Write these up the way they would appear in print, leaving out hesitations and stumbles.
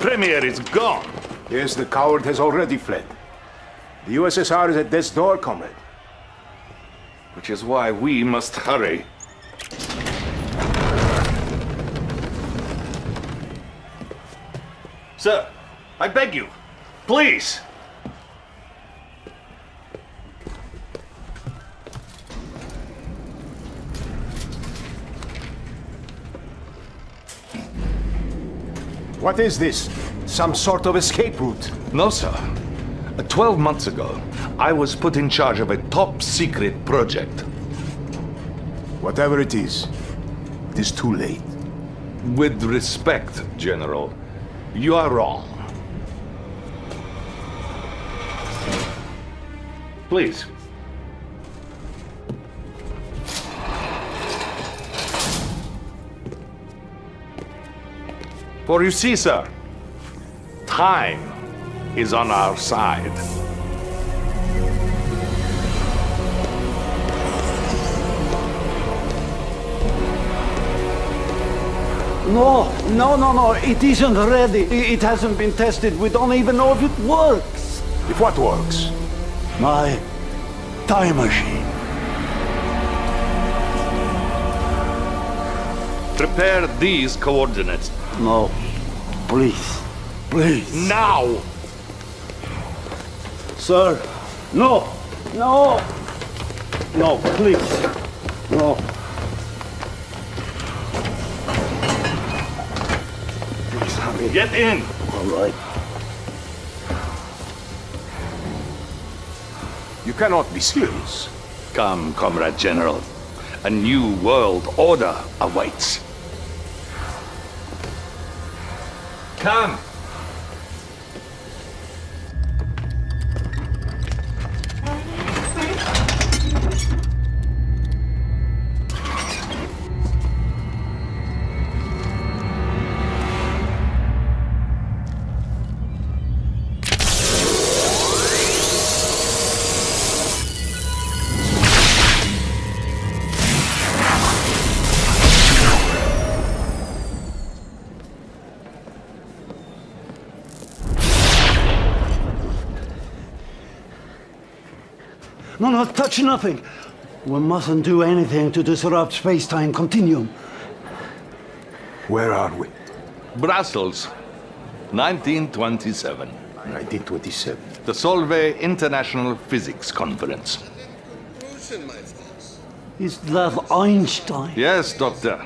Premier is gone. Yes, the coward has already fled. The USSR is at death's door, comrade. Which is why we must hurry. Sir, I beg you, please. What is this? Some sort of escape route? No, sir. 12 months ago, I was put in charge of a top-secret project. Whatever it is too late. With respect, General, you are wrong. Please. For you see, sir, time is on our side. No, it isn't ready. It hasn't been tested. We don't even know if it works. If what works? My time machine. Prepare these coordinates. No, please. Now! Sir, no, please, no. Please, hurry. Get in! All right. You cannot be serious. Come, Comrade General. A new world order awaits. Come! No, touch nothing. We mustn't do anything to disrupt space-time continuum. Where are we? Brussels, 1927. 1927. The Solvay International Physics Conference. Is that Einstein? Yes, Doctor.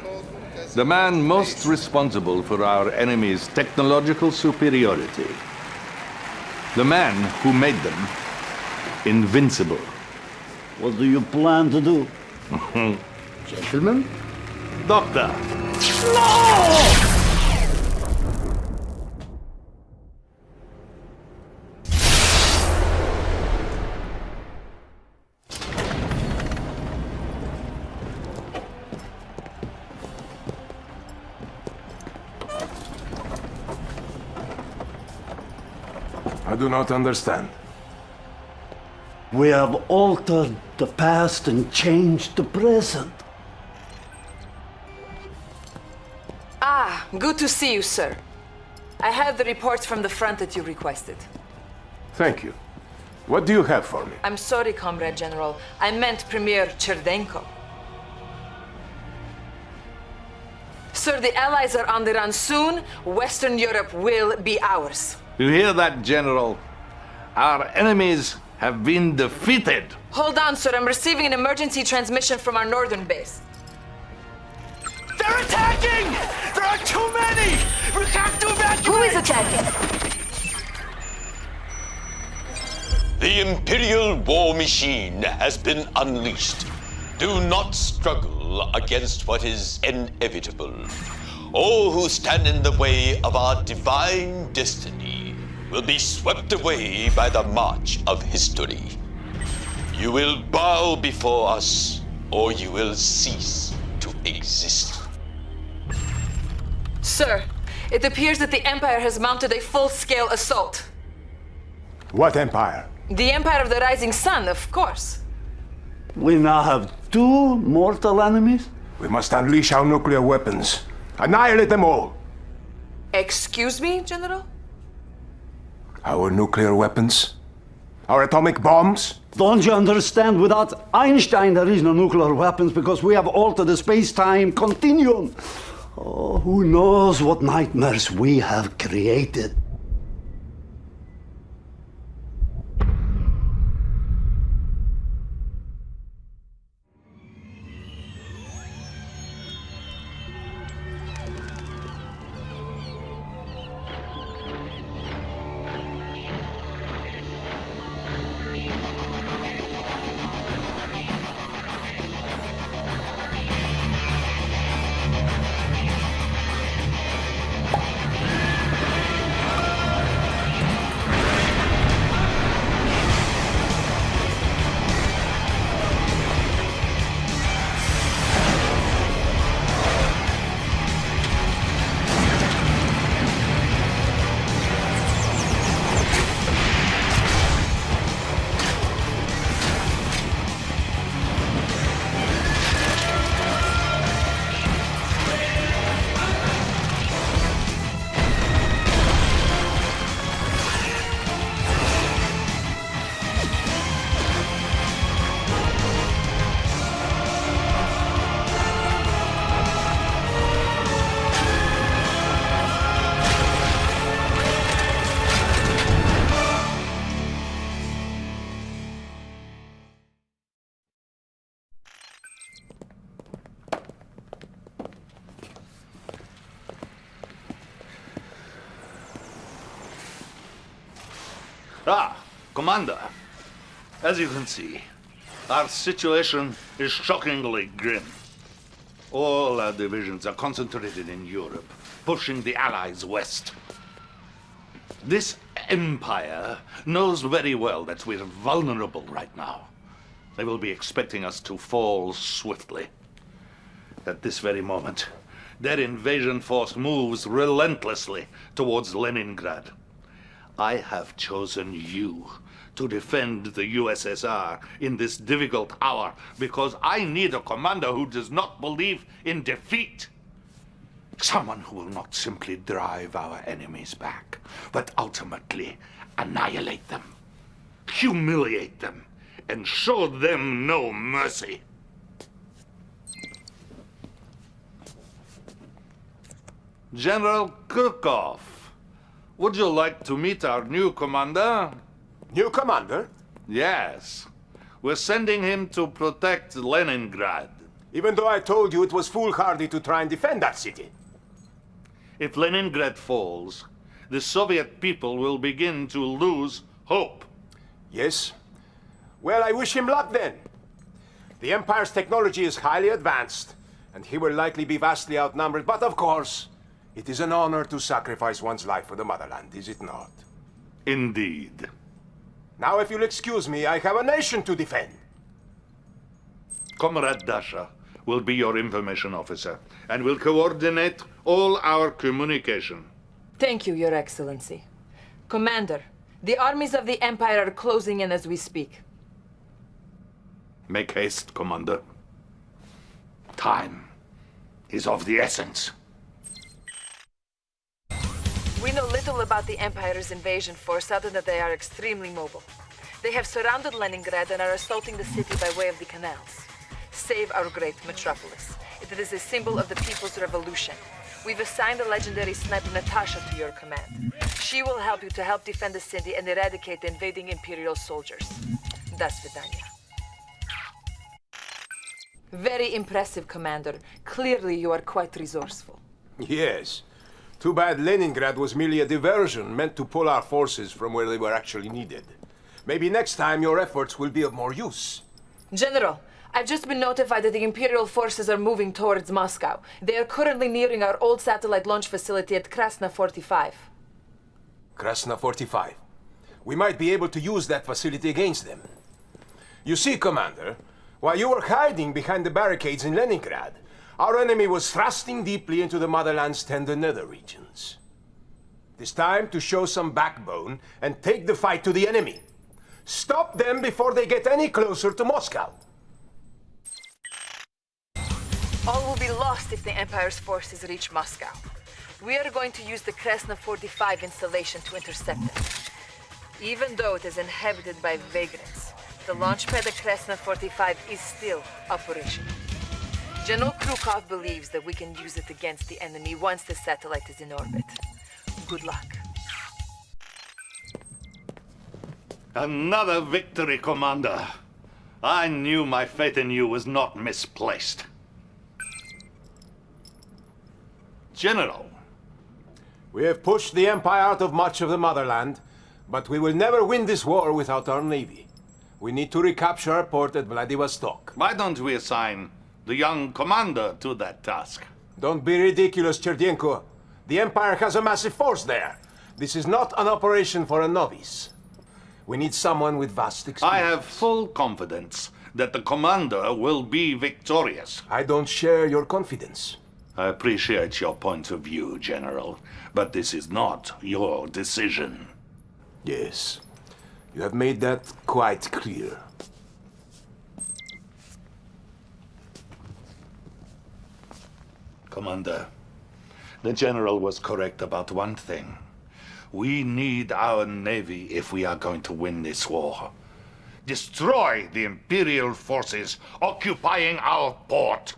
The man most responsible for our enemy's technological superiority. The man who made them invincible. What do you plan to do? Gentlemen? Doctor! I do not understand. We have altered the past and changed the present. Ah, good to see you, sir. I have the reports from the front that you requested. Thank you. What do you have for me? I'm sorry, Comrade General. I meant Premier Cherdenko. Sir, the Allies are on the run soon. Western Europe will be ours. You hear that, General? Our enemies have been defeated. Hold on, sir. I'm receiving an emergency transmission from our northern base. They're attacking! There are too many! We have to evacuate! Who is attacking? The Imperial war machine has been unleashed. Do not struggle against what is inevitable. All who stand in the way of our divine destiny will be swept away by the march of history. You will bow before us, or you will cease to exist. Sir, it appears that the Empire has mounted a full-scale assault. What empire? The Empire of the Rising Sun, of course. We now have two mortal enemies? We must unleash our nuclear weapons. Annihilate them all. Excuse me, General? Our nuclear weapons? Our atomic bombs? Don't you understand? Without Einstein, there is no nuclear weapons because we have altered the space-time continuum. Oh, who knows what nightmares we have created. Commander, as you can see, our situation is shockingly grim. All our divisions are concentrated in Europe, pushing the Allies west. This empire knows very well that we're vulnerable right now. They will be expecting us to fall swiftly. At this very moment, their invasion force moves relentlessly towards Leningrad. I have chosen you to defend the USSR in this difficult hour because I need a commander who does not believe in defeat. Someone who will not simply drive our enemies back, but ultimately annihilate them, humiliate them, and show them no mercy. General Kirkov, would you like to meet our new commander? New commander? Yes. We're sending him to protect Leningrad. Even though I told you it was foolhardy to try and defend that city. If Leningrad falls, the Soviet people will begin to lose hope. Yes? Well, I wish him luck then. The Empire's technology is highly advanced, and he will likely be vastly outnumbered, but of course, it is an honor to sacrifice one's life for the motherland, is it not? Indeed. Now, if you'll excuse me, I have a nation to defend. Comrade Dasha will be your information officer and will coordinate all our communication. Thank you, Your Excellency. Commander, the armies of the Empire are closing in as we speak. Make haste, Commander. Time is of the essence. We know little about the Empire's invasion force other than they are extremely mobile. They have surrounded Leningrad and are assaulting the city by way of the canals. Save our great metropolis. It is a symbol of the People's Revolution. We've assigned the legendary sniper Natasha to your command. She will help you to help defend the city and eradicate the invading Imperial soldiers. Do svidaniya. Very impressive, Commander. Clearly you are quite resourceful. Yes. Too bad Leningrad was merely a diversion meant to pull our forces from where they were actually needed. Maybe next time your efforts will be of more use. General, I've just been notified that the Imperial forces are moving towards Moscow. They are currently nearing our old satellite launch facility at Krasna 45. Krasna 45. We might be able to use that facility against them. You see, Commander, while you were hiding behind the barricades in Leningrad, our enemy was thrusting deeply into the motherland's tender nether regions. It is time to show some backbone and take the fight to the enemy. Stop them before they get any closer to Moscow. All will be lost if the Empire's forces reach Moscow. We are going to use the Kresna 45 installation to intercept it. Even though it is inhabited by vagrants, the launchpad of Kresna 45 is still operational. General Krukov believes that we can use it against the enemy once the satellite is in orbit. Good luck. Another victory, Commander. I knew my faith in you was not misplaced. General. We have pushed the Empire out of much of the motherland, but we will never win this war without our navy. We need to recapture our port at Vladivostok. Why don't we assign the young commander to that task? Don't be ridiculous, Cherdenko. The Empire has a massive force there. This is not an operation for a novice. We need someone with vast experience. I have full confidence that the commander will be victorious. I don't share your confidence. I appreciate your point of view, General, but this is not your decision. Yes, you have made that quite clear. Commander, the General was correct about one thing. We need our navy if we are going to win this war. Destroy the Imperial forces occupying our port.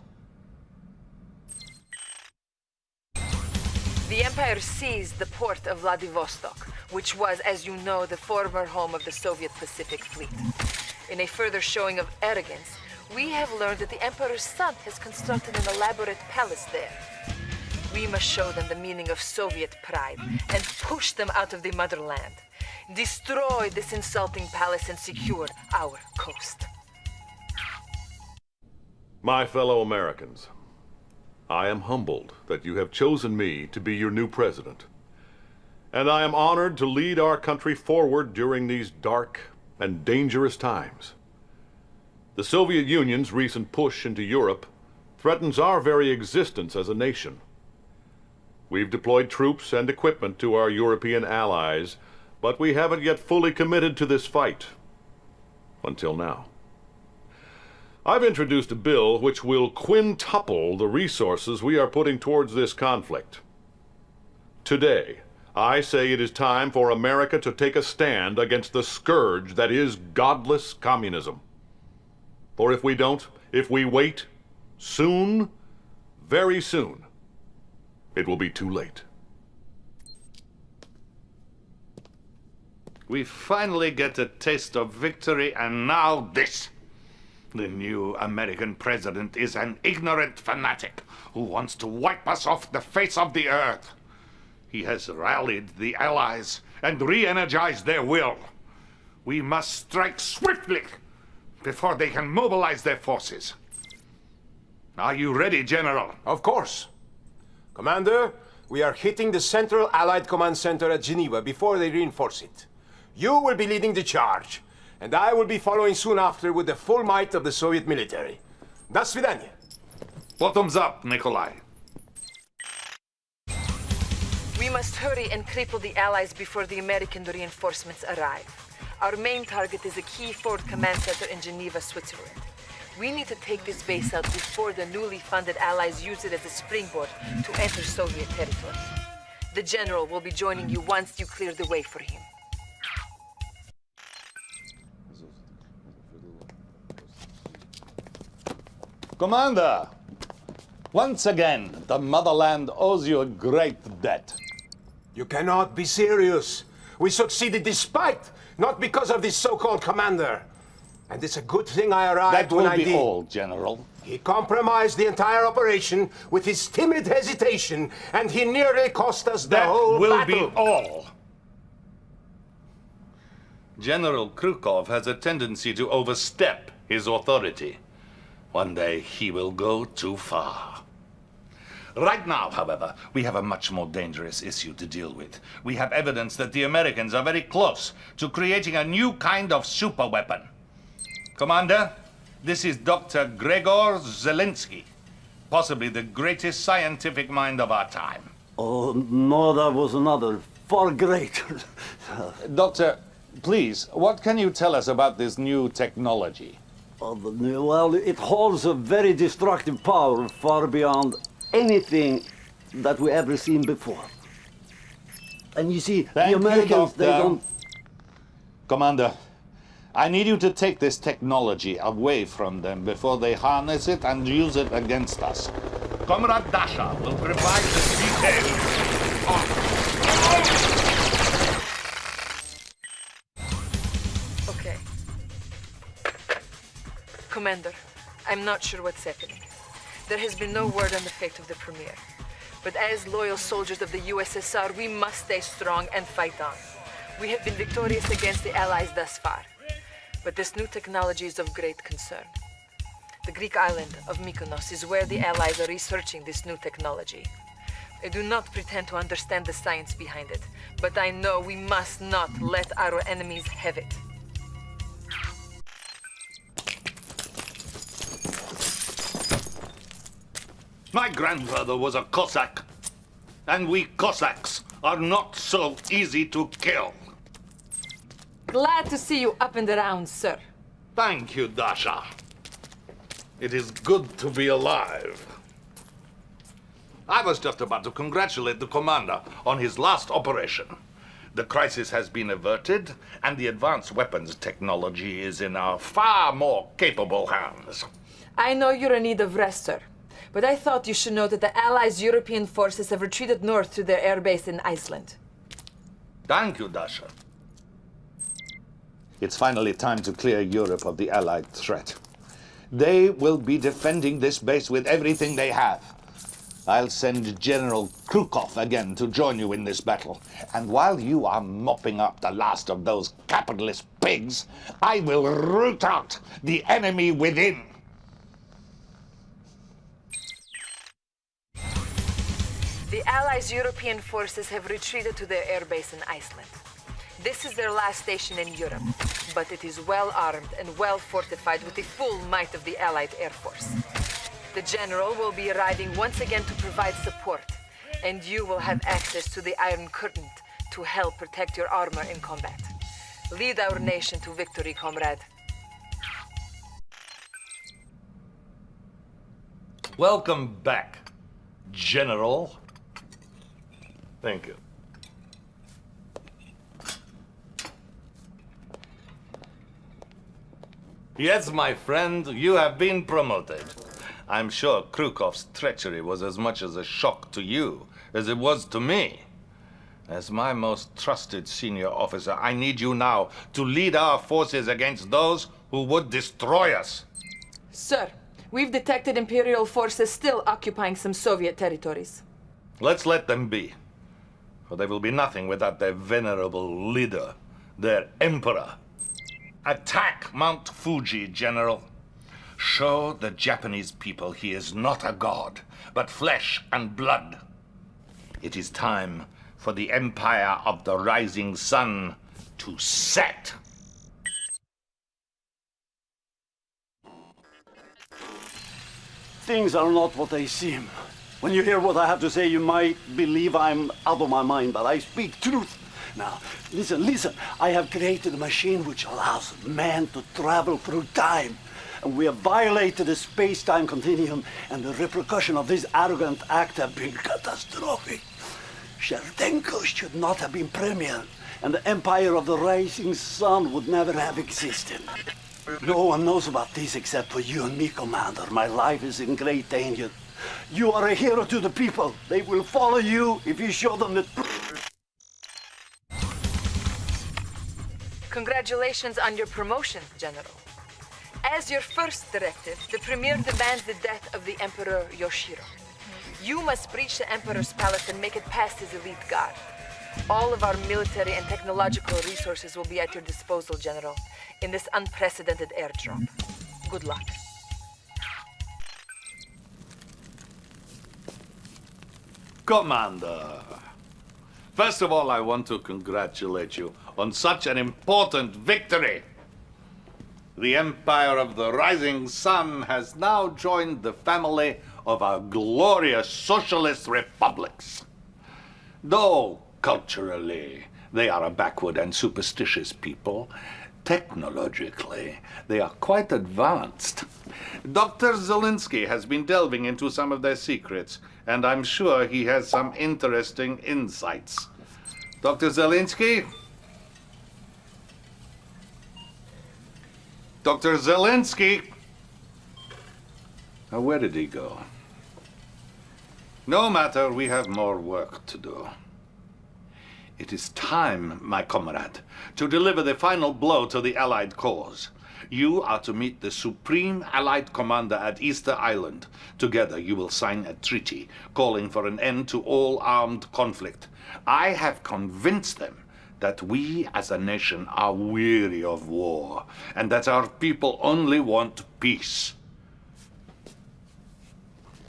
The Empire seized the port of Vladivostok, which was, as you know, the former home of the Soviet Pacific Fleet. In a further showing of arrogance, we have learned that the Emperor's son has constructed an elaborate palace there. We must show them the meaning of Soviet pride and push them out of the motherland. Destroy this insulting palace and secure our coast. My fellow Americans, I am humbled that you have chosen me to be your new president. And I am honored to lead our country forward during these dark and dangerous times. The Soviet Union's recent push into Europe threatens our very existence as a nation. We've deployed troops and equipment to our European allies, but we haven't yet fully committed to this fight. Until now. I've introduced a bill which will quintuple the resources we are putting towards this conflict. Today, I say it is time for America to take a stand against the scourge that is godless communism. For if we don't, if we wait, soon, very soon, it will be too late. We finally get a taste of victory, and now this. The new American president is an ignorant fanatic who wants to wipe us off the face of the earth. He has rallied the Allies and re-energized their will. We must strike swiftly before they can mobilize their forces. Are you ready, General? Of course. Commander, we are hitting the Central Allied Command Center at Geneva before they reinforce it. You will be leading the charge, and I will be following soon after with the full might of the Soviet military. До свидания. Bottoms up, Nikolai. We must hurry and cripple the Allies before the American reinforcements arrive. Our main target is a key forward command center in Geneva, Switzerland. We need to take this base out before the newly funded Allies use it as a springboard to enter Soviet territory. The General will be joining you once you clear the way for him. Commander, once again, the motherland owes you a great debt. You cannot be serious. We succeeded despite, not because of this so-called commander. And it's a good thing I arrived That when will I be did. all, General. He compromised the entire operation with his timid hesitation, and he nearly cost us the That whole will battle. be all. General Krukov has a tendency to overstep his authority. One day he will go too far. Right now, however, we have a much more dangerous issue to deal with. We have evidence that the Americans are very close to creating a new kind of superweapon. Commander, this is Dr. Gregor Zelensky, possibly the greatest scientific mind of our time. Oh, no, that was another, far greater. Doctor, please, what can you tell us about this new technology? Well, it holds a very destructive power far beyond anything that we ever seen before. And you see, Thank the you, Americans, they Doctor. don't... Commander, I need you to take this technology away from them before they harness it and use it against us. Comrade Dasha will provide the details. Okay. Commander, I'm not sure what's happening. There has been no word on the fate of the Premier. But as loyal soldiers of the USSR, we must stay strong and fight on. We have been victorious against the Allies thus far. But this new technology is of great concern. The Greek island of Mykonos is where the Allies are researching this new technology. I do not pretend to understand the science behind it, but I know we must not let our enemies have it. My grandfather was a Cossack, and we Cossacks are not so easy to kill. Glad to see you up and around, sir. Thank you, Dasha. It is good to be alive. I was just about to congratulate the commander on his last operation. The crisis has been averted, and the advanced weapons technology is in our far more capable hands. I know you're in need of rest, sir. But I thought you should know that the Allies' European forces have retreated north to their airbase in Iceland. Thank you, Dasha. It's finally time to clear Europe of the Allied threat. They will be defending this base with everything they have. I'll send General Krukov again to join you in this battle. And while you are mopping up the last of those capitalist pigs, I will root out the enemy within. The Allies' European forces have retreated to their airbase in Iceland. This is their last station in Europe, but it is well armed and well fortified with the full might of the Allied Air Force. The General will be arriving once again to provide support, and you will have access to the Iron Curtain to help protect your armor in combat. Lead our nation to victory, comrade. Welcome back, General. Thank you. Yes, my friend, you have been promoted. I'm sure Krukov's treachery was as much as a shock to you as it was to me. As my most trusted senior officer, I need you now to lead our forces against those who would destroy us. Sir, we've detected Imperial forces still occupying some Soviet territories. Let's let them be. For they will be nothing without their venerable leader, their emperor. Attack Mount Fuji, General. Show the Japanese people he is not a god, but flesh and blood. It is time for the Empire of the Rising Sun to set. Things are not what they seem. When you hear what I have to say, you might believe I'm out of my mind, but I speak truth. Now, listen. I have created a machine which allows man to travel through time. And we have violated the space-time continuum, and the repercussions of this arrogant act have been catastrophic. Sherdenko should not have been premier, and the Empire of the Rising Sun would never have existed. No one knows about this except for you and me, Commander. My life is in great danger. You are a hero to the people. They will follow you if you show them the... Congratulations on your promotion, General. As your first directive, the Premier demands the death of the Emperor Yoshiro. You must breach the Emperor's palace and make it past his elite guard. All of our military and technological resources will be at your disposal, General, in this unprecedented airdrop. Good luck. Commander, first of all, I want to congratulate you on such an important victory. The Empire of the Rising Sun has now joined the family of our glorious socialist republics. Though culturally they are a backward and superstitious people, Technologically, they are quite advanced. Dr. Zelensky has been delving into some of their secrets, and I'm sure he has some interesting insights. Dr. Zelensky? Dr. Zelensky? Now, where did he go? No matter, we have more work to do. It is time, my comrade, to deliver the final blow to the Allied cause. You are to meet the Supreme Allied Commander at Easter Island. Together you will sign a treaty calling for an end to all armed conflict. I have convinced them that we as a nation are weary of war, and that our people only want peace.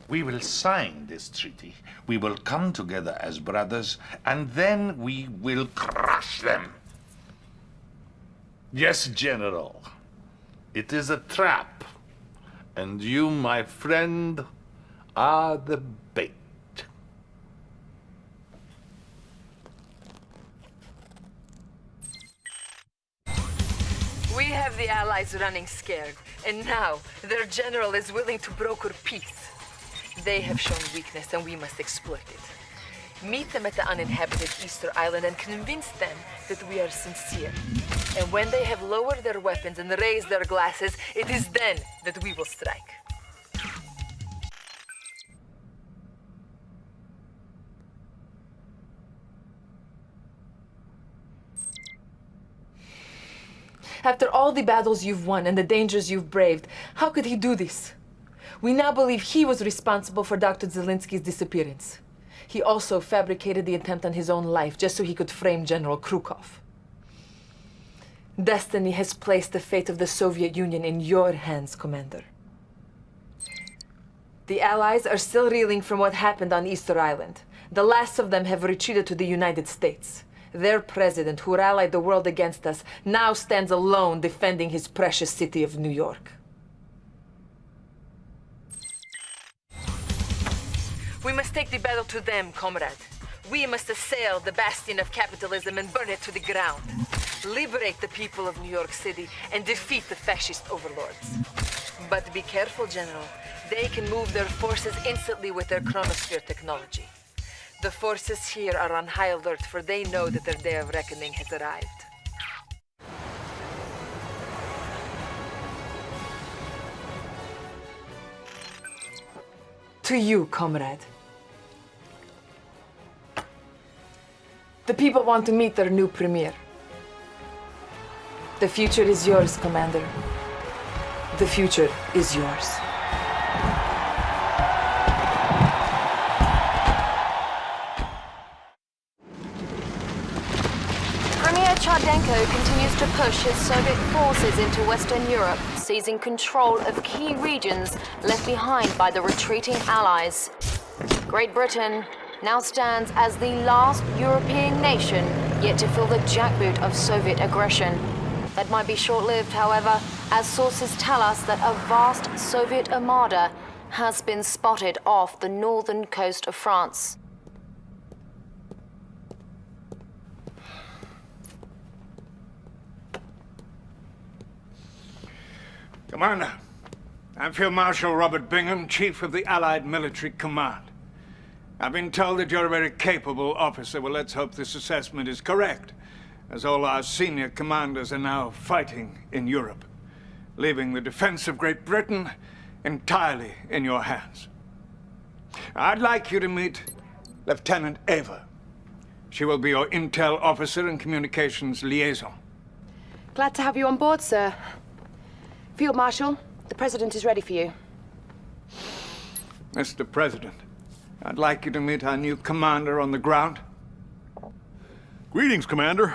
We will sign this treaty. We will come together as brothers, and then we will crush them. Yes, General. It is a trap. And you, my friend, are the bait. We have the Allies running scared, and now their general is willing to broker peace. They have shown weakness, and we must exploit it. Meet them at the uninhabited Easter Island and convince them that we are sincere. And when they have lowered their weapons and raised their glasses, it is then that we will strike. After all the battles you've won and the dangers you've braved, how could he do this? We now believe he was responsible for Dr. Zelensky's disappearance. He also fabricated the attempt on his own life just so he could frame General Krukov. Destiny has placed the fate of the Soviet Union in your hands, Commander. The Allies are still reeling from what happened on Easter Island. The last of them have retreated to the United States. Their president, who rallied the world against us, now stands alone defending his precious city of New York. We must take the battle to them, comrade. We must assail the bastion of capitalism and burn it to the ground. Liberate the people of New York City and defeat the fascist overlords. But be careful, General. They can move their forces instantly with their chronosphere technology. The forces here are on high alert, for they know that their day of reckoning has arrived. To you, comrade. The people want to meet their new premier. The future is yours, Commander. The future is yours. Premier Chardenko continues to push his Soviet forces into Western Europe, seizing control of key regions left behind by the retreating Allies. Great Britain now stands as the last European nation yet to feel the jackboot of Soviet aggression. That might be short-lived, however, as sources tell us that a vast Soviet armada has been spotted off the northern coast of France. Commander, I'm Field Marshal Robert Bingham, Chief of the Allied Military Command. I've been told that you're a very capable officer. Well, let's hope this assessment is correct, as all our senior commanders are now fighting in Europe, leaving the defense of Great Britain entirely in your hands. I'd like you to meet Lieutenant Ava. She will be your intel officer and communications liaison. Glad to have you on board, sir. Field Marshal, the President is ready for you. Mr. President, I'd like you to meet our new commander on the ground. Greetings, Commander.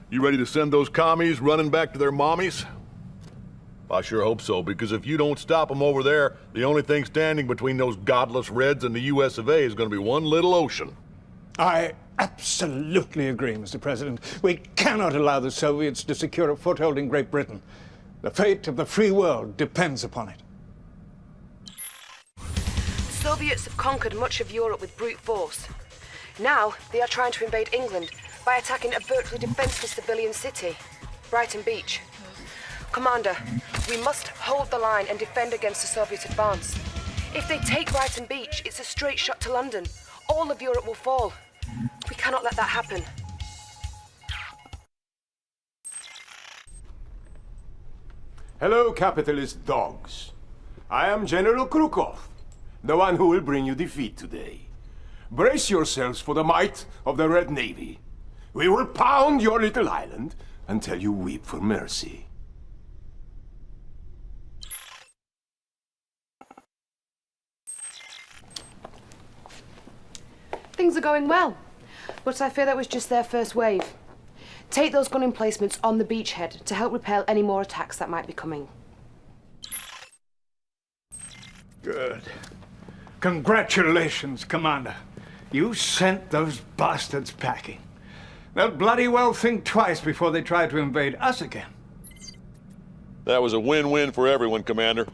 You ready to send those commies running back to their mommies? I sure hope so, because if you don't stop them over there, the only thing standing between those godless Reds and the US of A is going to be one little ocean. I absolutely agree, Mr. President. We cannot allow the Soviets to secure a foothold in Great Britain. The fate of the free world depends upon it. Soviets have conquered much of Europe with brute force. Now, they are trying to invade England by attacking a virtually defenseless civilian city. Brighton Beach. Commander, we must hold the line and defend against the Soviet advance. If they take Brighton Beach, it's a straight shot to London. All of Europe will fall. We cannot let that happen. Hello, capitalist dogs. I am General Krukov, the one who will bring you defeat today. Brace yourselves for the might of the Red Navy. We will pound your little island until you weep for mercy. Things are going well, but I fear that was just their first wave. Take those gun emplacements on the beachhead to help repel any more attacks that might be coming. Good. Congratulations, Commander. You sent those bastards packing. They'll bloody well think twice before they try to invade us again. That was a win-win for everyone, Commander.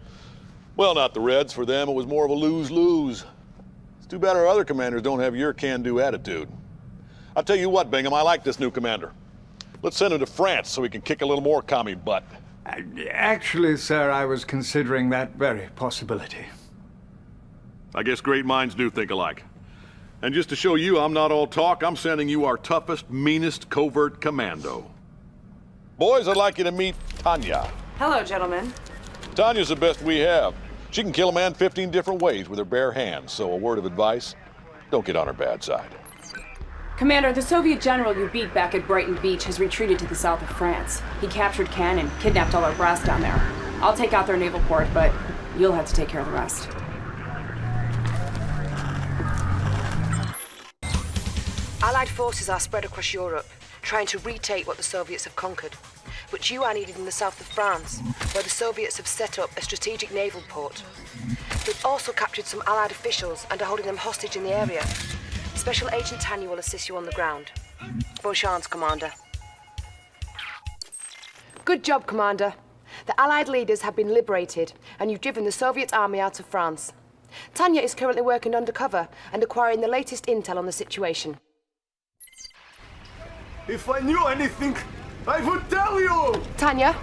Well, not the Reds. For them, it was more of a lose-lose. It's too bad our other commanders don't have your can-do attitude. I'll tell you what, Bingham, I like this new commander. Let's send him to France so we can kick a little more commie butt. Actually, sir, I was considering that very possibility. I guess great minds do think alike. And just to show you I'm not all talk, I'm sending you our toughest, meanest covert commando. Boys, I'd like you to meet Tanya. Hello, gentlemen. Tanya's the best we have. She can kill a man 15 different ways with her bare hands, so a word of advice, don't get on her bad side. Commander, the Soviet general you beat back at Brighton Beach has retreated to the south of France. He captured Cannes and kidnapped all our brass down there. I'll take out their naval port, but you'll have to take care of the rest. Allied forces are spread across Europe, trying to retake what the Soviets have conquered. But you are needed in the south of France, where the Soviets have set up a strategic naval port. They've also captured some Allied officials and are holding them hostage in the area. Special Agent Tanya will assist you on the ground. Bonne chance, Commander. Good job, Commander. The Allied leaders have been liberated, and you've driven the Soviet army out of France. Tanya is currently working undercover and acquiring the latest intel on the situation. If I knew anything, I would tell you! Tanya?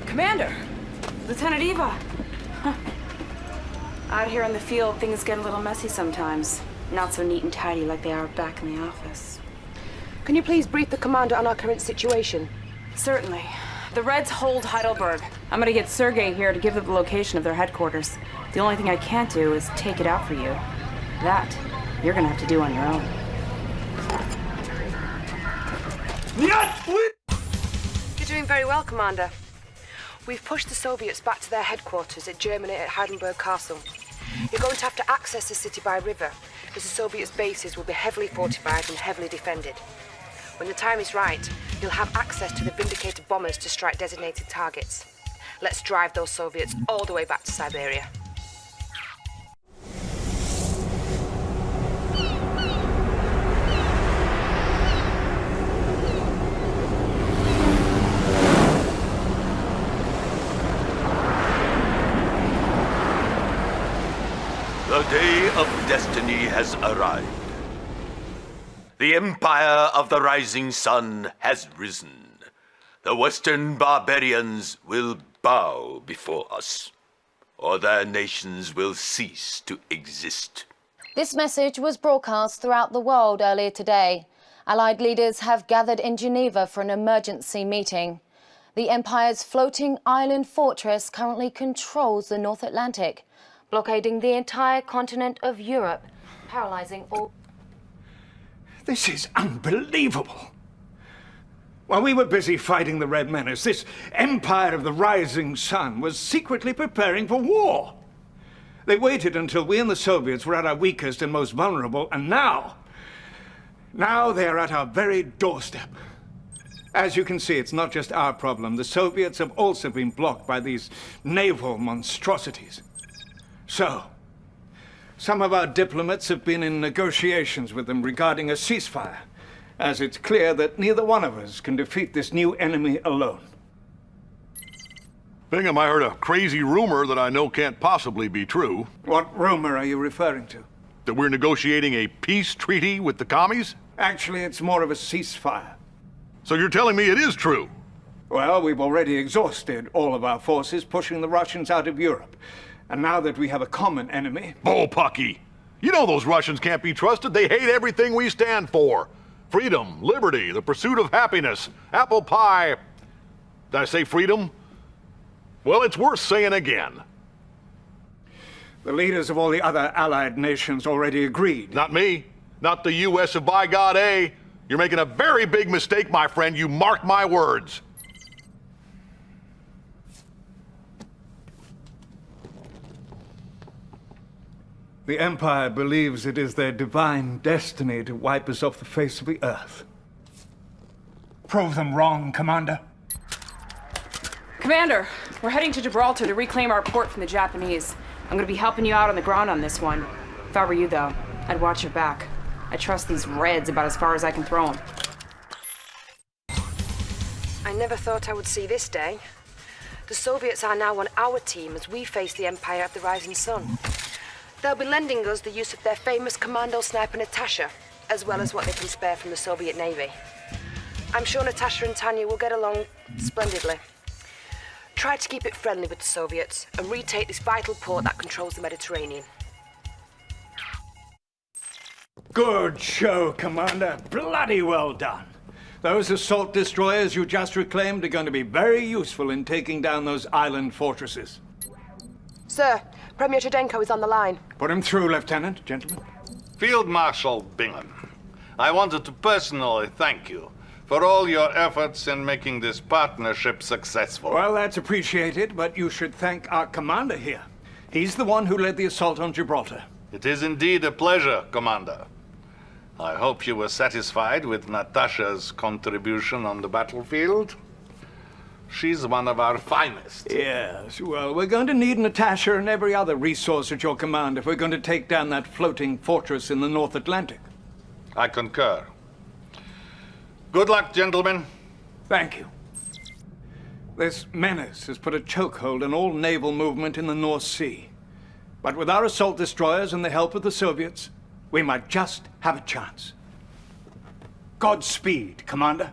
Commander! Lieutenant Eva! Huh. Out here in the field, things get a little messy sometimes. Not so neat and tidy like they are back in the office. Can you please brief the commander on our current situation? Certainly. The Reds hold Heidelberg. I'm gonna get Sergei here to give them the location of their headquarters. The only thing I can't do is take it out for you. That, you're gonna have to do on your own. You're doing very well, Commander. We've pushed the Soviets back to their headquarters at Germany at Heidelberg Castle. You're going to have to access the city by river, as the Soviets' bases will be heavily fortified and heavily defended. When the time is right, you'll have access to the Vindicator bombers to strike designated targets. Let's drive those Soviets all the way back to Siberia. The day of destiny has arrived. The empire of the rising sun has risen. The Western barbarians will bow before us, or their nations will cease to exist. This message was broadcast throughout the world earlier today. Allied leaders have gathered in Geneva for an emergency meeting. The Empire's floating island fortress currently controls the North Atlantic, blockading the entire continent of Europe, paralyzing all... This is unbelievable. While we were busy fighting the Red Menace, this Empire of the Rising Sun was secretly preparing for war. They waited until we and the Soviets were at our weakest and most vulnerable, and now they are at our very doorstep. As you can see, it's not just our problem. The Soviets have also been blocked by these naval monstrosities. So, some of our diplomats have been in negotiations with them regarding a ceasefire, as it's clear that neither one of us can defeat this new enemy alone. Bingham, I heard a crazy rumor that I know can't possibly be true. What rumor are you referring to? That we're negotiating a peace treaty with the commies? Actually, it's more of a ceasefire. So you're telling me it is true? Well, we've already exhausted all of our forces pushing the Russians out of Europe. And now that we have a common enemy... Bullpucky! You know those Russians can't be trusted. They hate everything we stand for. Freedom, liberty, the pursuit of happiness, apple pie. Did I say freedom? Well, it's worth saying again. The leaders of all the other Allied nations already agreed. Not me. Not the U.S. of by God A. You're making a very big mistake, my friend. You mark my words. The Empire believes it is their divine destiny to wipe us off the face of the earth. Prove them wrong, Commander. Commander, we're heading to Gibraltar to reclaim our port from the Japanese. I'm gonna be helping you out on the ground on this one. If I were you, though, I'd watch your back. I trust these Reds about as far as I can throw them. I never thought I would see this day. The Soviets are now on our team as we face the Empire of the Rising Sun. They'll be lending us the use of their famous commando sniper Natasha, as well as what they can spare from the Soviet Navy. I'm sure Natasha and Tanya will get along splendidly. Try to keep it friendly with the Soviets and retake this vital port that controls the Mediterranean. Good show, Commander. Bloody well done. Those assault destroyers you just reclaimed are going to be very useful in taking down those island fortresses. Sir, Premier Chudenko is on the line. Put him through, Lieutenant. Gentlemen. Field Marshal Bingham, I wanted to personally thank you for all your efforts in making this partnership successful. Well, that's appreciated, but you should thank our commander here. He's the one who led the assault on Gibraltar. It is indeed a pleasure, Commander. I hope you were satisfied with Natasha's contribution on the battlefield. She's one of our finest. Yes, well, we're going to need Natasha and every other resource at your command if we're going to take down that floating fortress in the North Atlantic. I concur. Good luck, gentlemen. Thank you. This menace has put a chokehold on all naval movement in the North Sea. But with our assault destroyers and the help of the Soviets, we might just have a chance. Godspeed, Commander.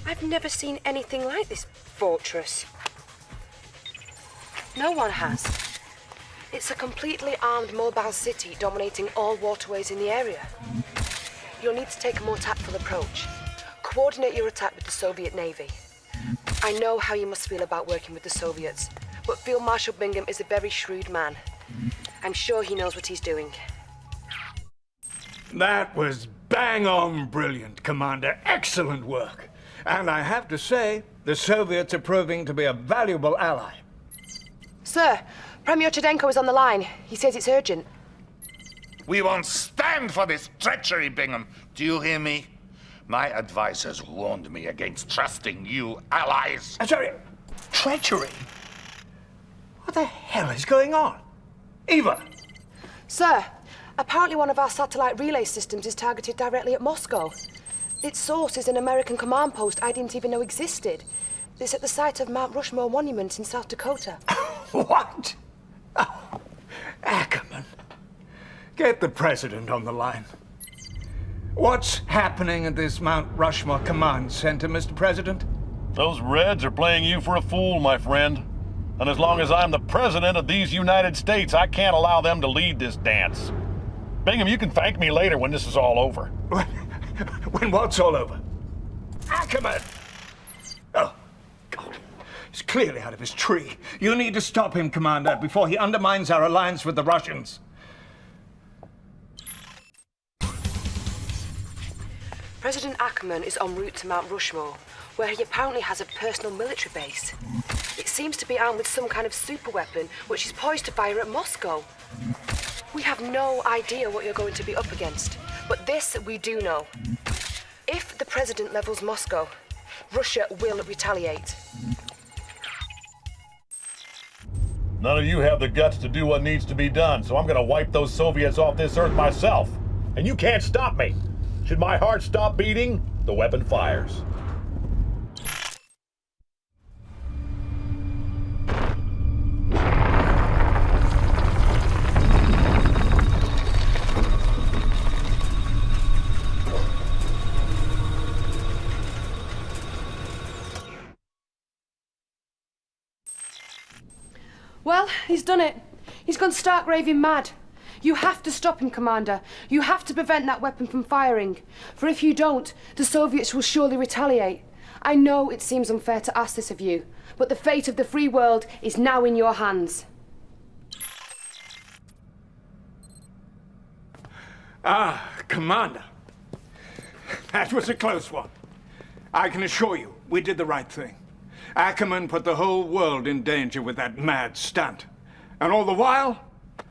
I've never seen anything like this fortress. No one has. It's a completely armed mobile city dominating all waterways in the area. You'll need to take a more tactful approach. Coordinate your attack with the Soviet Navy. I know how you must feel about working with the Soviets, but Field Marshal Bingham is a very shrewd man. I'm sure he knows what he's doing. That was bang on brilliant, Commander. Excellent work. And I have to say, the Soviets are proving to be a valuable ally. Sir, Premier Chudenko is on the line. He says it's urgent. We won't stand for this treachery, Bingham. Do you hear me? My advisors warned me against trusting you allies. Sorry, treachery? What the hell is going on? Eva! Sir, apparently one of our satellite relay systems is targeted directly at Moscow. Its source is an American command post I didn't even know existed. It's at the site of Mount Rushmore Monument in South Dakota. What? Oh, Ackerman. Get the President on the line. What's happening at this Mount Rushmore Command Center, Mr. President? Those Reds are playing you for a fool, my friend. And as long as I'm the President of these United States, I can't allow them to lead this dance. Bingham, you can thank me later when this is all over. When what's all over? Ackerman! Oh, God. He's clearly out of his tree. You need to stop him, Commander, before he undermines our alliance with the Russians. President Ackerman is en route to Mount Rushmore, where he apparently has a personal military base. It seems to be armed with some kind of superweapon, which is poised to fire at Moscow. We have no idea what you're going to be up against, but this we do know. If the President levels Moscow, Russia will retaliate. None of you have the guts to do what needs to be done, so I'm gonna wipe those Soviets off this earth myself. And you can't stop me. Should my heart stop beating, the weapon fires. Well, he's done it. He's gone stark raving mad. You have to stop him, Commander. You have to prevent that weapon from firing. For if you don't, the Soviets will surely retaliate. I know it seems unfair to ask this of you, but the fate of the free world is now in your hands. Ah, Commander. That was a close one. I can assure you, we did the right thing. Ackerman put the whole world in danger with that mad stunt. And all the while,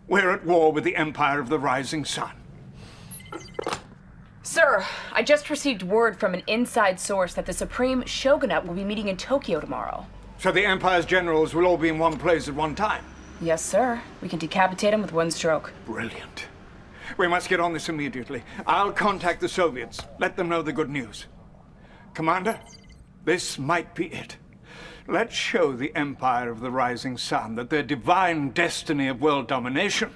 we're at war with the Empire of the Rising Sun. Sir, I just received word from an inside source that the Supreme Shogunate will be meeting in Tokyo tomorrow. So the Empire's generals will all be in one place at one time? Yes, sir. We can decapitate them with one stroke. Brilliant. We must get on this immediately. I'll contact the Soviets, let them know the good news. Commander, this might be it. Let's show the Empire of the Rising Sun that their divine destiny of world domination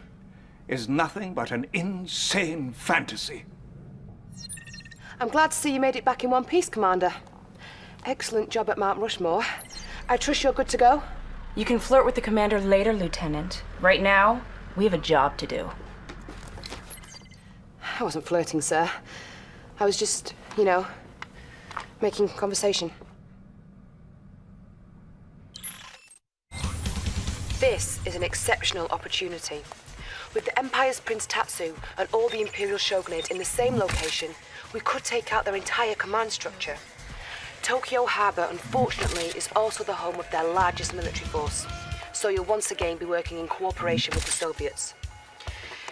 is nothing but an insane fantasy. I'm glad to see you made it back in one piece, Commander. Excellent job at Mount Rushmore. I trust you're good to go? You can flirt with the commander later, Lieutenant. Right now, we have a job to do. I wasn't flirting, sir. I was just, making conversation. This is an exceptional opportunity. With the Empire's Prince Tatsu and all the Imperial Shogunate in the same location, we could take out their entire command structure. Tokyo Harbor, unfortunately, is also the home of their largest military force, so you'll once again be working in cooperation with the Soviets.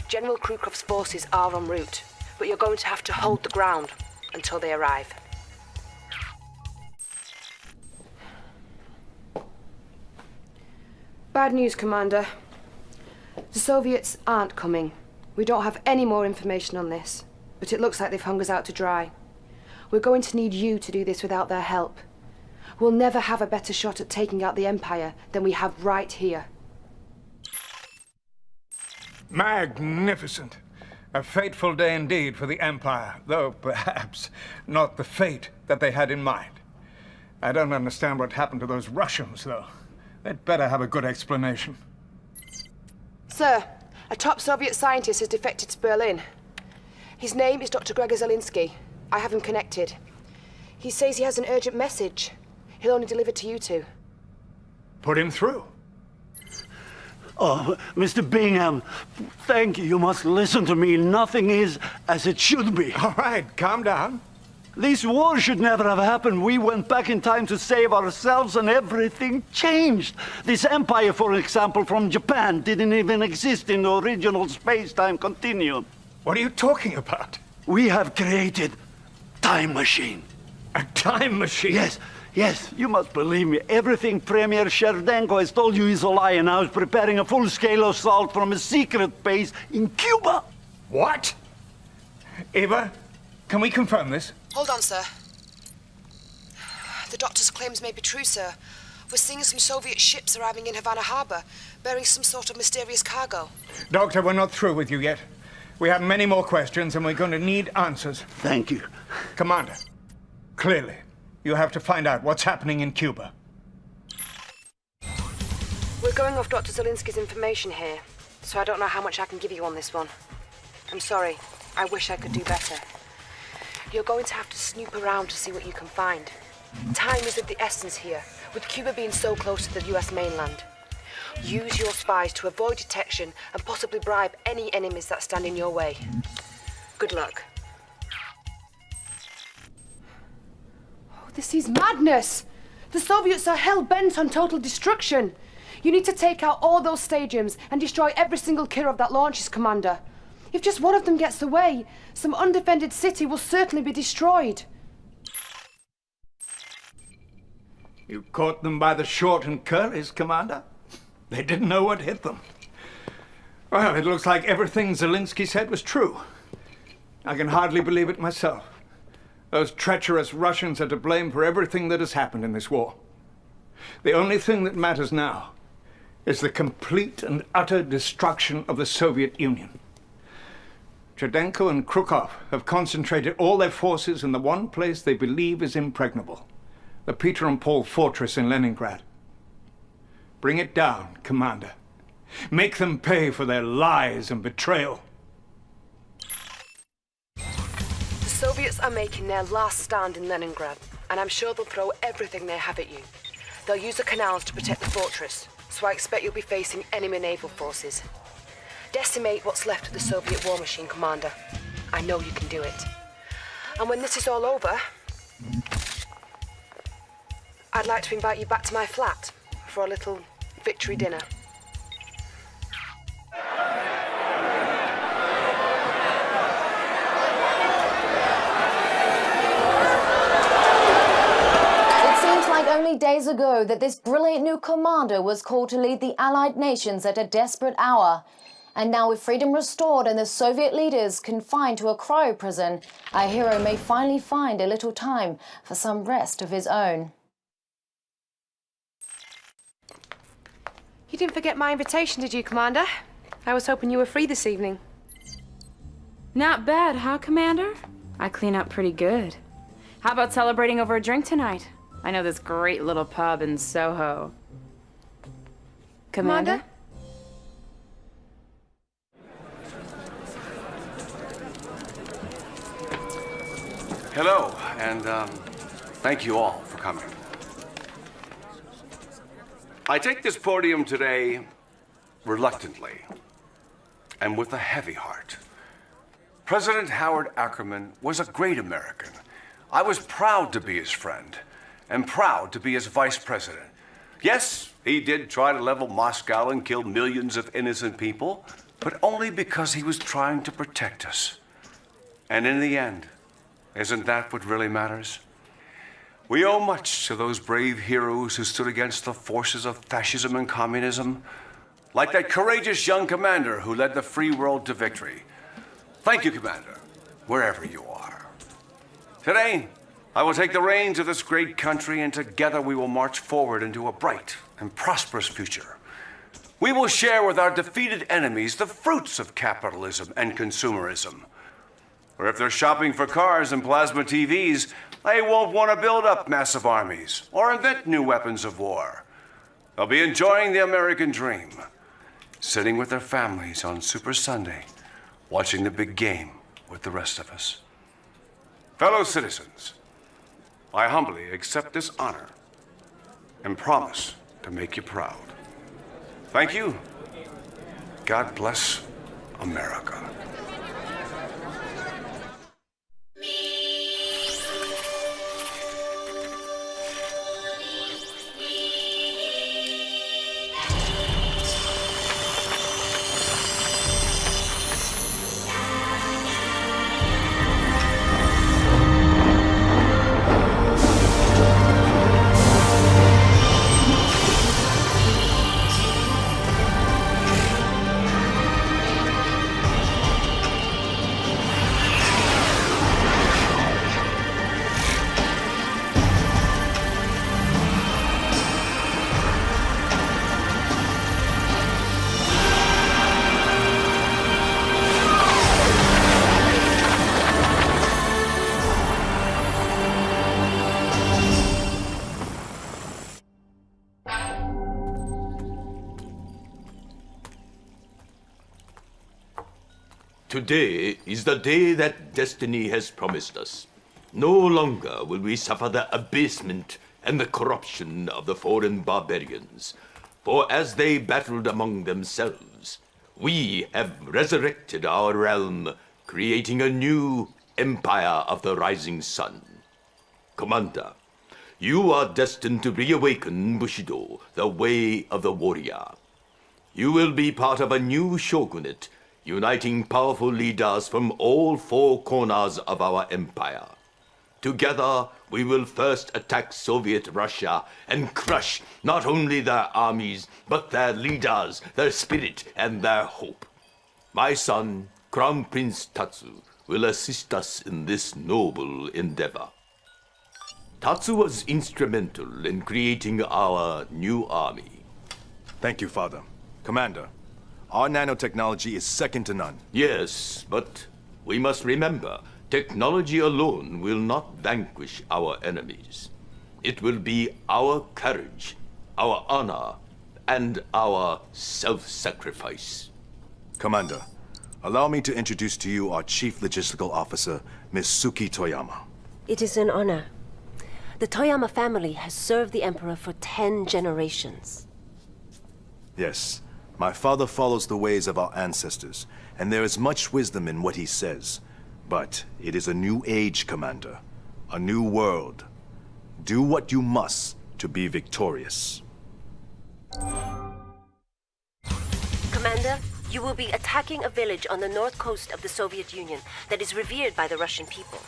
General Krukov's forces are en route, but you're going to have to hold the ground until they arrive. Bad news, Commander. The Soviets aren't coming. We don't have any more information on this, but it looks like they've hung us out to dry. We're going to need you to do this without their help. We'll never have a better shot at taking out the Empire than we have right here. Magnificent. A fateful day indeed for the Empire, though perhaps not the fate that they had in mind. I don't understand what happened to those Russians, though. They'd better have a good explanation. Sir, a top Soviet scientist has defected to Berlin. His name is Dr. Gregor Zelinsky. I have him connected. He says he has an urgent message. He'll only deliver to you two. Put him through. Oh, Mr. Bingham, thank you. You must listen to me. Nothing is as it should be. All right, calm down. This war should never have happened. We went back in time to save ourselves and everything changed. This empire, for example, from Japan, didn't even exist in the original space-time continuum. What are you talking about? We have created time machine. A time machine? Yes, you must believe me. Everything Premier Sherdenko has told you is a lie, and I was preparing a full-scale assault from a secret base in Cuba. What? Eva, can we confirm this? Hold on, sir. The doctor's claims may be true, sir. We're seeing some Soviet ships arriving in Havana Harbor, bearing some sort of mysterious cargo. Doctor, we're not through with you yet. We have many more questions, and we're going to need answers. Thank you. Commander, clearly, you have to find out what's happening in Cuba. We're going off Dr. Zelinsky's information here, so I don't know how much I can give you on this one. I'm sorry. I wish I could do better. You're going to have to snoop around to see what you can find. Time is of the essence here, with Cuba being so close to the US mainland. Use your spies to avoid detection and possibly bribe any enemies that stand in your way. Good luck. Oh, this is madness! The Soviets are hell-bent on total destruction. You need to take out all those stadiums and destroy every single killer of that launches, Commander. If just one of them gets away, some undefended city will certainly be destroyed. You caught them by the short and curlies, Commander. They didn't know what hit them. Well, it looks like everything Zelinsky said was true. I can hardly believe it myself. Those treacherous Russians are to blame for everything that has happened in this war. The only thing that matters now is the complete and utter destruction of the Soviet Union. Cherdenko and Krukov have concentrated all their forces in the one place they believe is impregnable, the Peter and Paul Fortress in Leningrad. Bring it down, Commander. Make them pay for their lies and betrayal. The Soviets are making their last stand in Leningrad, and I'm sure they'll throw everything they have at you. They'll use the canals to protect the fortress, so I expect you'll be facing enemy naval forces. Decimate what's left of the Soviet war machine, Commander. I know you can do it. And when this is all over, I'd like to invite you back to my flat for a little victory dinner. Only days ago that this brilliant new commander was called to lead the Allied nations at a desperate hour. And now with freedom restored and the Soviet leaders confined to a cryo prison, our hero may finally find a little time for some rest of his own. You didn't forget my invitation, did you, Commander? I was hoping you were free this evening. Not bad, huh, Commander? I clean up pretty good. How about celebrating over a drink tonight? I know this great little pub in Soho. Commander? Hello, and thank you all for coming. I take this podium today reluctantly and with a heavy heart. President Howard Ackerman was a great American. I was proud to be his friend and proud to be his vice president. Yes, he did try to level Moscow and kill millions of innocent people, but only because he was trying to protect us. And in the end, isn't that what really matters? We owe much to those brave heroes who stood against the forces of fascism and communism, like that courageous young commander who led the free world to victory. Thank you, Commander, wherever you are. Today, I will take the reins of this great country, and together we will march forward into a bright and prosperous future. We will share with our defeated enemies the fruits of capitalism and consumerism. Or if they're shopping for cars and plasma TVs, they won't want to build up massive armies or invent new weapons of war. They'll be enjoying the American dream, sitting with their families on Super Sunday, watching the big game with the rest of us. Fellow citizens, I humbly accept this honor and promise to make you proud. Thank you. God bless America. Today is the day that destiny has promised us. No longer will we suffer the abasement and the corruption of the foreign barbarians. For as they battled among themselves, we have resurrected our realm, creating a new empire of the rising sun. Commander, you are destined to reawaken Bushido, the way of the warrior. You will be part of a new shogunate, uniting powerful leaders from all four corners of our empire. Together, we will first attack Soviet Russia and crush not only their armies, but their leaders, their spirit, and their hope. My son, Crown Prince Tatsu, will assist us in this noble endeavor. Tatsu was instrumental in creating our new army. Thank you, Father. Commander, our nanotechnology is second to none. Yes, but we must remember, technology alone will not vanquish our enemies. It will be our courage, our honor, and our self-sacrifice. Commander, allow me to introduce to you our Chief Logistical Officer, Miss Suki Toyama. It is an honor. The Toyama family has served the Emperor for 10 generations. Yes, my father follows the ways of our ancestors, and there is much wisdom in what he says. But it is a new age, Commander. A new world. Do what you must to be victorious. Commander, you will be attacking a village on the north coast of the Soviet Union that is revered by the Russian people.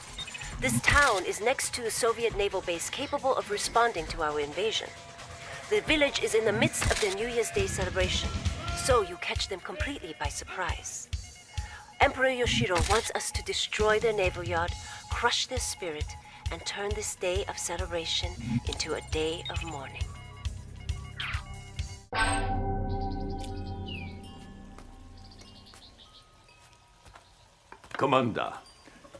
This town is next to a Soviet naval base capable of responding to our invasion. The village is in the midst of their New Year's Day celebration, so you catch them completely by surprise. Emperor Yoshiro wants us to destroy their naval yard, crush their spirit, and turn this day of celebration into a day of mourning. Commander,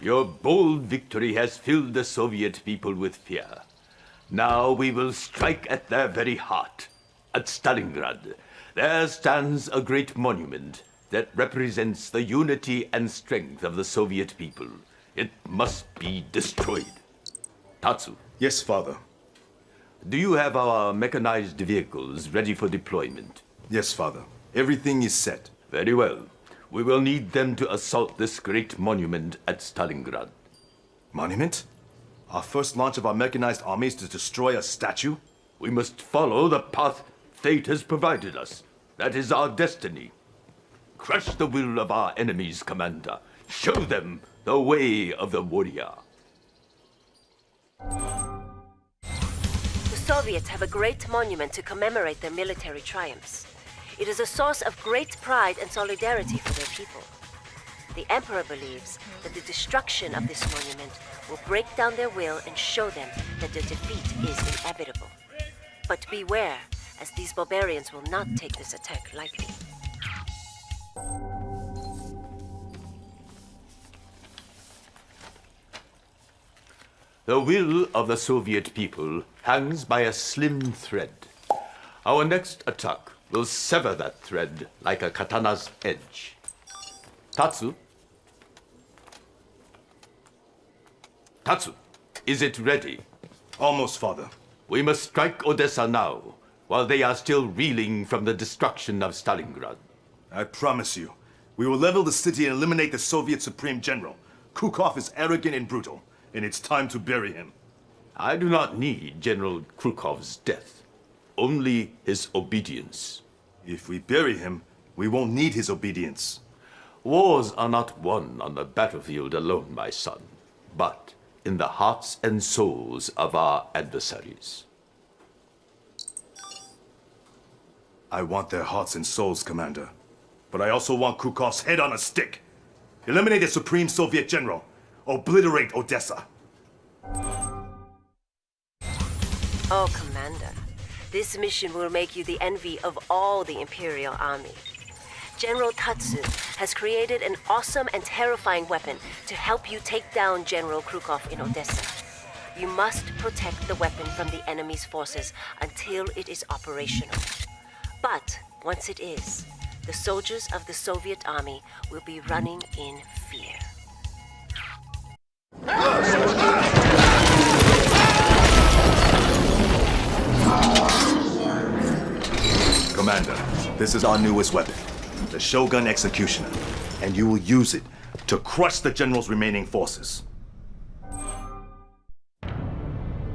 your bold victory has filled the Soviet people with fear. Now we will strike at their very heart. At Stalingrad, there stands a great monument that represents the unity and strength of the Soviet people. It must be destroyed. Tatsu. Yes, Father. Do you have our mechanized vehicles ready for deployment? Yes, Father. Everything is set. Very well. We will need them to assault this great monument at Stalingrad. Monument? Our first launch of our mechanized army is to destroy a statue? We must follow the path fate has provided us. That is our destiny. Crush the will of our enemies, Commander. Show them the way of the warrior. The Soviets have a great monument to commemorate their military triumphs. It is a source of great pride and solidarity for their people. The Emperor believes that the destruction of this monument will break down their will and show them that their defeat is inevitable. But beware, as these barbarians will not take this attack lightly. The will of the Soviet people hangs by a slim thread. Our next attack will sever that thread like a katana's edge. Tatsu? Tatsu, is it ready? Almost, Father. We must strike Odessa now, while they are still reeling from the destruction of Stalingrad. I promise you, we will level the city and eliminate the Soviet Supreme General. Krukov is arrogant and brutal, and it's time to bury him. I do not need General Krukov's death, only his obedience. If we bury him, we won't need his obedience. Wars are not won on the battlefield alone, my son, but in the hearts and souls of our adversaries. I want their hearts and souls, Commander. But I also want Krukov's head on a stick. Eliminate the Supreme Soviet General. Obliterate Odessa. Oh, Commander. This mission will make you the envy of all the Imperial Army. General Tatsu has created an awesome and terrifying weapon to help you take down General Krukov in Odessa. You must protect the weapon from the enemy's forces until it is operational. But once it is, the soldiers of the Soviet Army will be running in fear. Commander, this is our newest weapon, the Shogun Executioner, and you will use it to crush the General's remaining forces.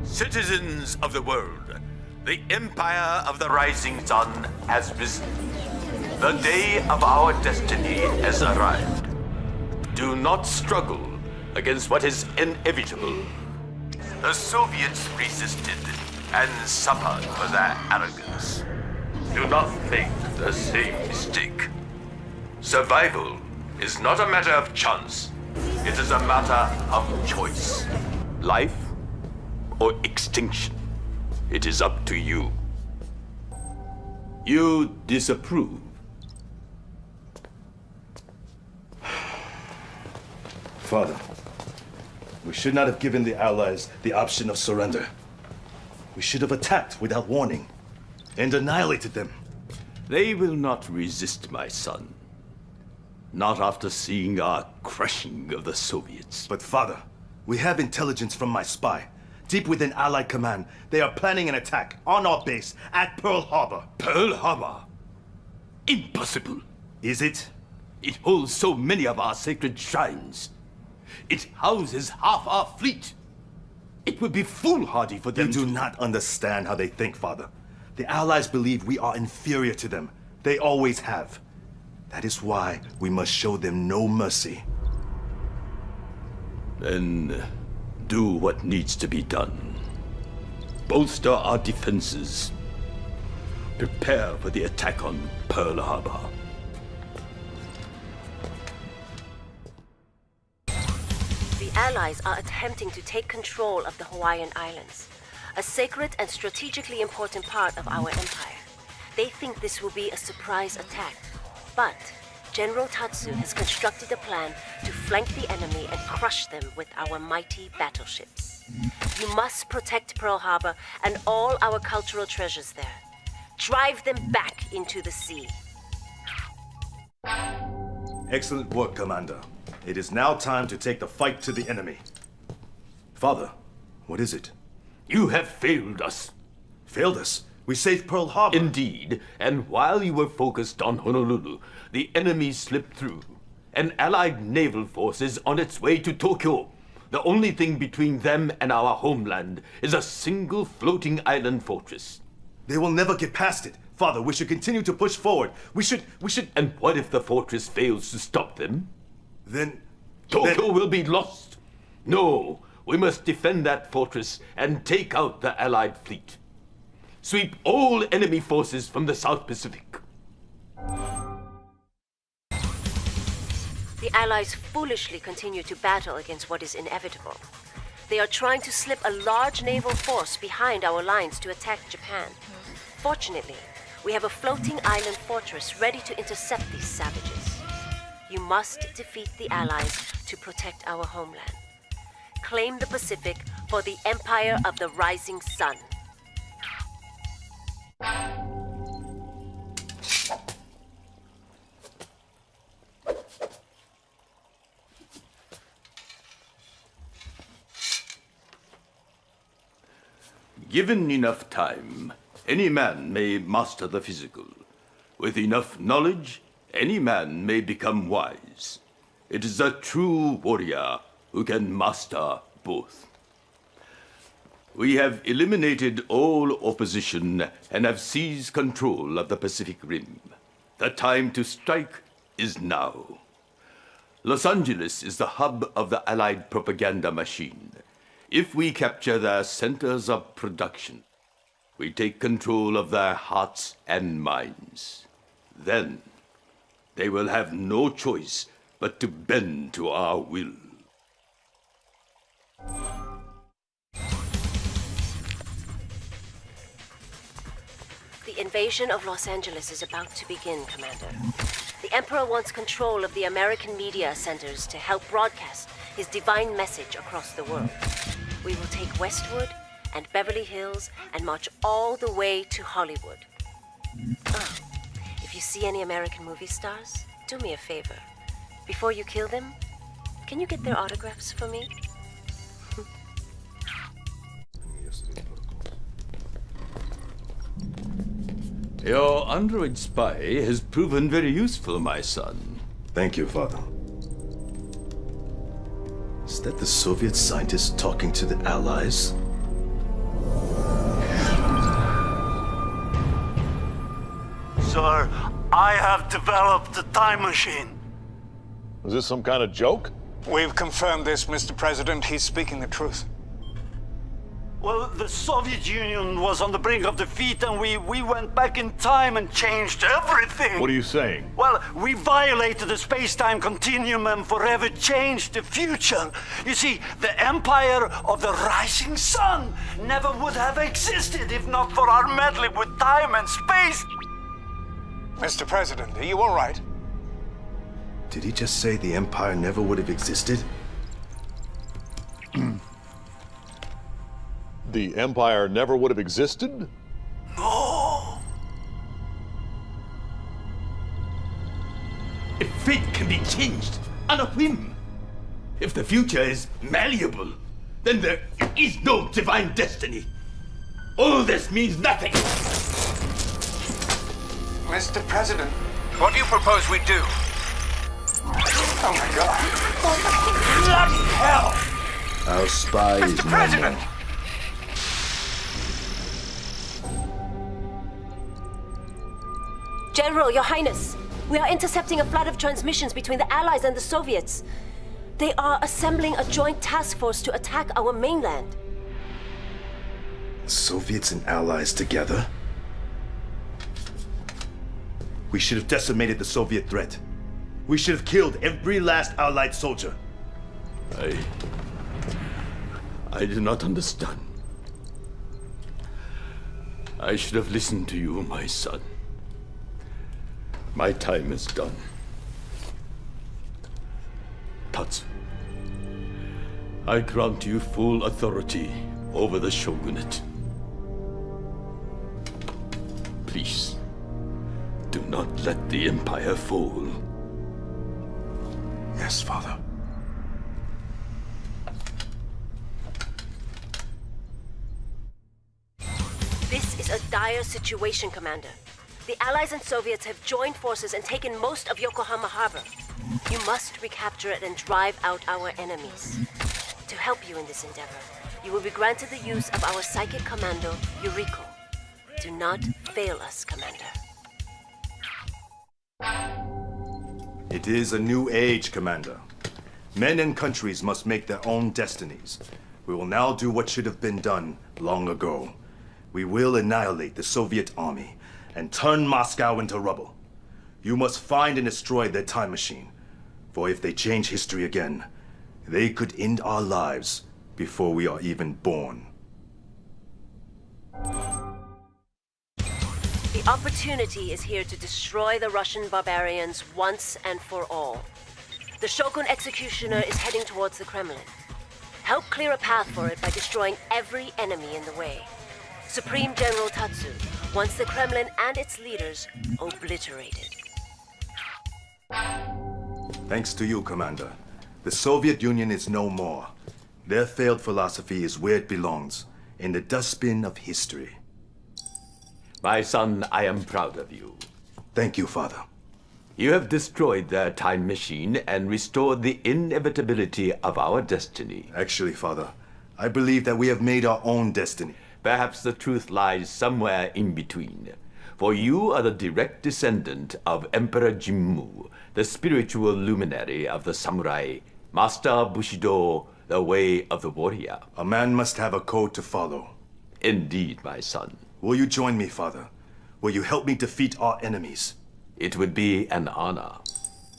Citizens of the world, the Empire of the Rising Sun has risen. The day of our destiny has arrived. Do not struggle against what is inevitable. The Soviets resisted and suffered for their arrogance. Do not make the same mistake. Survival is not a matter of chance. It is a matter of choice. Life or extinction. It is up to you. You disapprove. Father, we should not have given the Allies the option of surrender. We should have attacked without warning and annihilated them. They will not resist, my son. Not after seeing our crushing of the Soviets. But father, we have intelligence from my spy. Deep within Allied command, they are planning an attack on our base at Pearl Harbor. Pearl Harbor? Impossible. Is it? It holds so many of our sacred shrines. It houses half our fleet. It would be foolhardy for them You do not understand how they think, father. The Allies believe we are inferior to them. They always have. That is why we must show them no mercy. Then do what needs to be done. Bolster our defenses. Prepare for the attack on Pearl Harbor. The Allies are attempting to take control of the Hawaiian Islands, a sacred and strategically important part of our empire. They think this will be a surprise attack, but General Tatsu has constructed a plan to flank the enemy and crush them with our mighty battleships. You must protect Pearl Harbor and all our cultural treasures there. Drive them back into the sea. Excellent work, Commander. It is now time to take the fight to the enemy. Father, what is it? You have failed us. Failed us? We saved Pearl Harbor. Indeed, and while you were focused on Honolulu, the enemy slipped through. An Allied naval force is on its way to Tokyo. The only thing between them and our homeland is a single floating island fortress. They will never get past it. Father, we should continue to push forward. We should... And what if the fortress fails to stop them? Then... Tokyo will be lost. No, we must defend that fortress and take out the Allied fleet. Sweep all enemy forces from the South Pacific. The Allies foolishly continue to battle against what is inevitable. They are trying to slip a large naval force behind our lines to attack Japan. Fortunately, we have a floating island fortress ready to intercept these savages. You must defeat the Allies to protect our homeland. Claim the Pacific for the Empire of the Rising Sun. Given enough time, any man may master the physical. With enough knowledge, any man may become wise. It is a true warrior who can master both. We have eliminated all opposition and have seized control of the Pacific Rim. The time to strike is now. Los Angeles is the hub of the Allied propaganda machine. If we capture their centers of production, we take control of their hearts and minds. Then, they will have no choice but to bend to our will. The invasion of Los Angeles is about to begin, Commander. The Emperor wants control of the American media centers to help broadcast his divine message across the world. We will take Westwood and Beverly Hills and march all the way to Hollywood. If you see any American movie stars, do me a favor. Before you kill them, can you get their autographs for me? Your android spy has proven very useful, my son. Thank you, Father. Is that the Soviet scientist talking to the Allies? Sir, I have developed a time machine. Is this some kind of joke? We've confirmed this, Mr. President. He's speaking the truth. Well, the Soviet Union was on the brink of defeat, and we went back in time and changed everything. What are you saying? Well, we violated the space-time continuum and forever changed the future. You see, the Empire of the Rising Sun never would have existed if not for our meddling with time and space. Mr. President, are you all right? Did he just say the Empire never would have existed? The Empire never would have existed? No. can be changed on a whim. If the future is malleable, then there is no divine destiny. All this means nothing. Mr. President, what do you propose we do? Oh my God. Oh, bloody hell! Our spy is Mr. President! General, Your Highness, we are intercepting a flood of transmissions between the Allies and the Soviets. They are assembling a joint task force to attack our mainland. Soviets and Allies together? We should have decimated the Soviet threat. We should have killed every last Allied soldier. I do not understand. I should have listened to you, my son. My time is done. Tatsu, I grant you full authority over the shogunate. Please, do not let the Empire fall. Yes, Father. This is a dire situation, Commander. The Allies and Soviets have joined forces and taken most of Yokohama Harbor. You must recapture it and drive out our enemies. To help you in this endeavor, you will be granted the use of our psychic commando, Yuriko. Do not fail us, Commander. It is a new age, Commander. Men and countries must make their own destinies. We will now do what should have been done long ago. We will annihilate the Soviet army and turn Moscow into rubble. You must find and destroy their time machine. For if they change history again, they could end our lives before we are even born. The opportunity is here to destroy the Russian barbarians once and for all. The Shogun Executioner is heading towards the Kremlin. Help clear a path for it by destroying every enemy in the way. Supreme General Tatsu wants the Kremlin and its leaders obliterated. Thanks to you, Commander. The Soviet Union is no more. Their failed philosophy is where it belongs, in the dustbin of history. My son, I am proud of you. Thank you, Father. You have destroyed their time machine and restored the inevitability of our destiny. Actually, Father, I believe that we have made our own destiny. Perhaps the truth lies somewhere in between. For you are the direct descendant of Emperor Jimmu, the spiritual luminary of the samurai, Master Bushido, the way of the warrior. A man must have a code to follow. Indeed, my son. Will you join me, Father? Will you help me defeat our enemies? It would be an honor.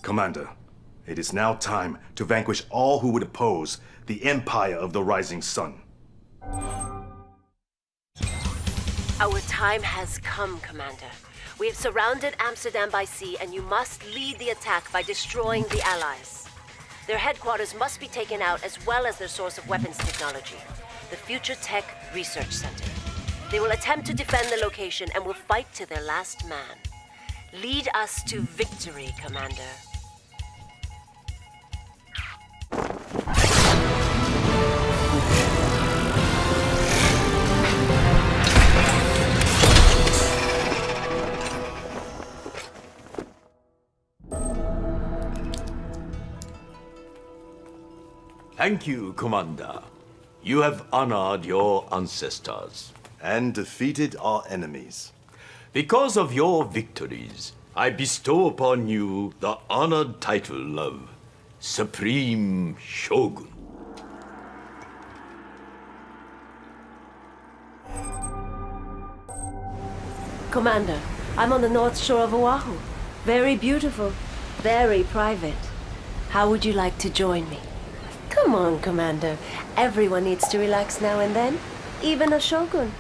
Commander, it is now time to vanquish all who would oppose the Empire of the Rising Sun. Our time has come, Commander. We have surrounded Amsterdam by sea, and you must lead the attack by destroying the Allies. Their headquarters must be taken out, as well as their source of weapons technology, the Future Tech Research Center. They will attempt to defend the location and will fight to their last man. Lead us to victory, Commander. Thank you, Commander. You have honored your ancestors. And defeated our enemies. Because of your victories, I bestow upon you the honored title of Supreme Shogun. Commander, I'm on the north shore of Oahu. Very beautiful, very private. How would you like to join me? Come on, Commander. Everyone needs to relax now and then, even a shogun.